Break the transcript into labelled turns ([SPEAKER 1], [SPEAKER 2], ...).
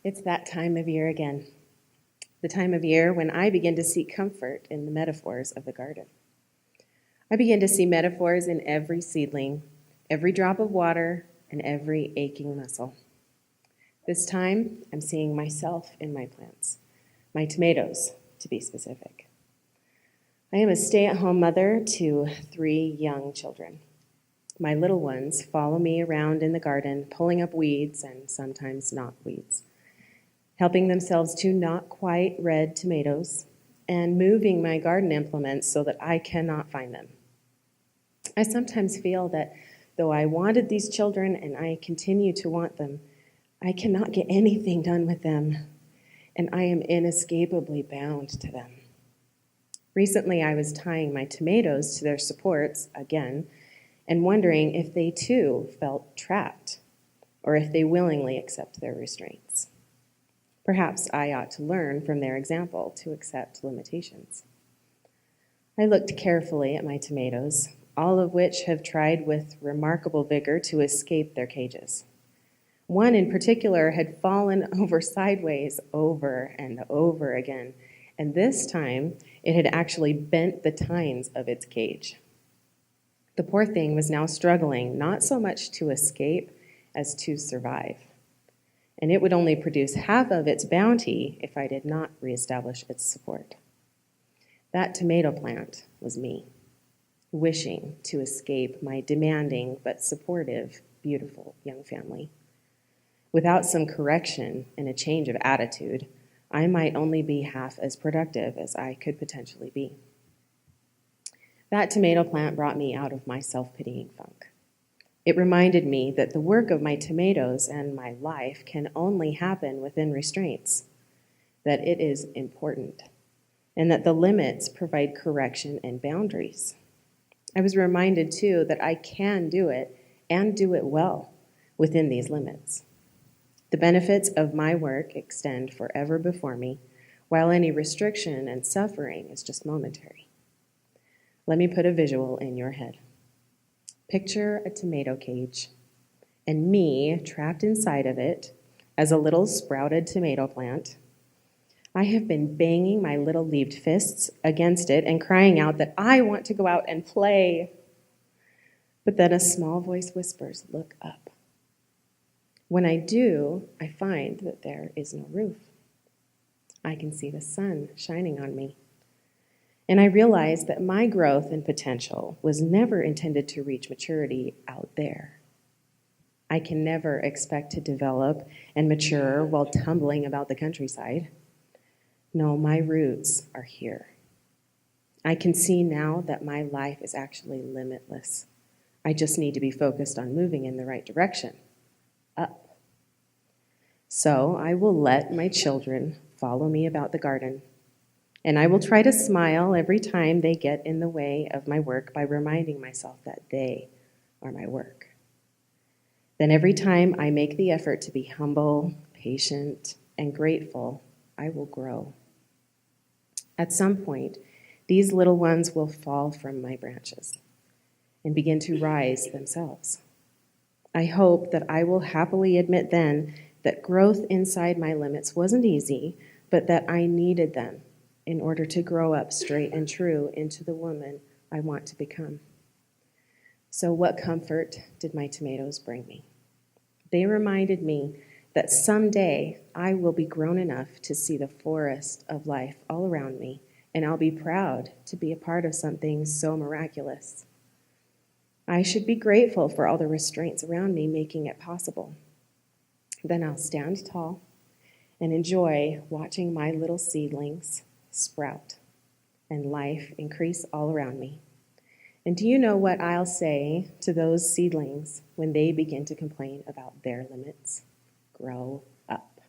[SPEAKER 1] It's that time of year again, the time of year when I begin to seek comfort in the metaphors of the garden. I begin to see metaphors in every seedling, every drop of water, and every aching muscle. This time, I'm seeing myself in my plants, my tomatoes, to be specific. I am a stay-at-home mother to 3 young children. My little ones follow me around in the garden, pulling up weeds and sometimes not weeds, helping themselves to not quite red tomatoes, and moving my garden implements so that I cannot find them. I sometimes feel that though I wanted these children and I continue to want them, I cannot get anything done with them, and I am inescapably bound to them. Recently, I was tying my tomatoes to their supports again and wondering if they too felt trapped or if they willingly accept their restraints. Perhaps I ought to learn from their example to accept limitations. I looked carefully at my tomatoes, all of which have tried with remarkable vigor to escape their cages. One in particular had fallen over sideways over and over again, and this time it had actually bent the tines of its cage. The poor thing was now struggling not so much to escape as to survive, and it would only produce half of its bounty if I did not reestablish its support. That tomato plant was me, wishing to escape my demanding but supportive, beautiful young family. Without some correction and a change of attitude, I might only be half as productive as I could potentially be. That tomato plant brought me out of my self-pitying funk. It reminded me that the work of my tomatoes and my life can only happen within restraints, that it is important, and that the limits provide correction and boundaries. I was reminded, too, that I can do it and do it well within these limits. The benefits of my work extend forever before me, while any restriction and suffering is just momentary. Let me put a visual in your head. Picture a tomato cage, and me trapped inside of it as a little sprouted tomato plant. I have been banging my little leaved fists against it and crying out that I want to go out and play. But then a small voice whispers, "Look up." When I do, I find that there is no roof. I can see the sun shining on me. And I realize that my growth and potential was never intended to reach maturity out there. I can never expect to develop and mature while tumbling about the countryside. No, my roots are here. I can see now that my life is actually limitless. I just need to be focused on moving in the right direction, up. So I will let my children follow me about the garden, and I will try to smile every time they get in the way of my work by reminding myself that they are my work. Then every time I make the effort to be humble, patient, and grateful, I will grow. At some point, these little ones will fall from my branches and begin to rise themselves. I hope that I will happily admit then that growth inside my limits wasn't easy, but that I needed them in order to grow up straight and true into the woman I want to become. So what comfort did my tomatoes bring me? They reminded me that someday I will be grown enough to see the forest of life all around me, and I'll be proud to be a part of something so miraculous. I should be grateful for all the restraints around me making it possible. Then I'll stand tall and enjoy watching my little seedlings sprout and life increase all around me. And do you know what I'll say to those seedlings when they begin to complain about their limits? Grow up.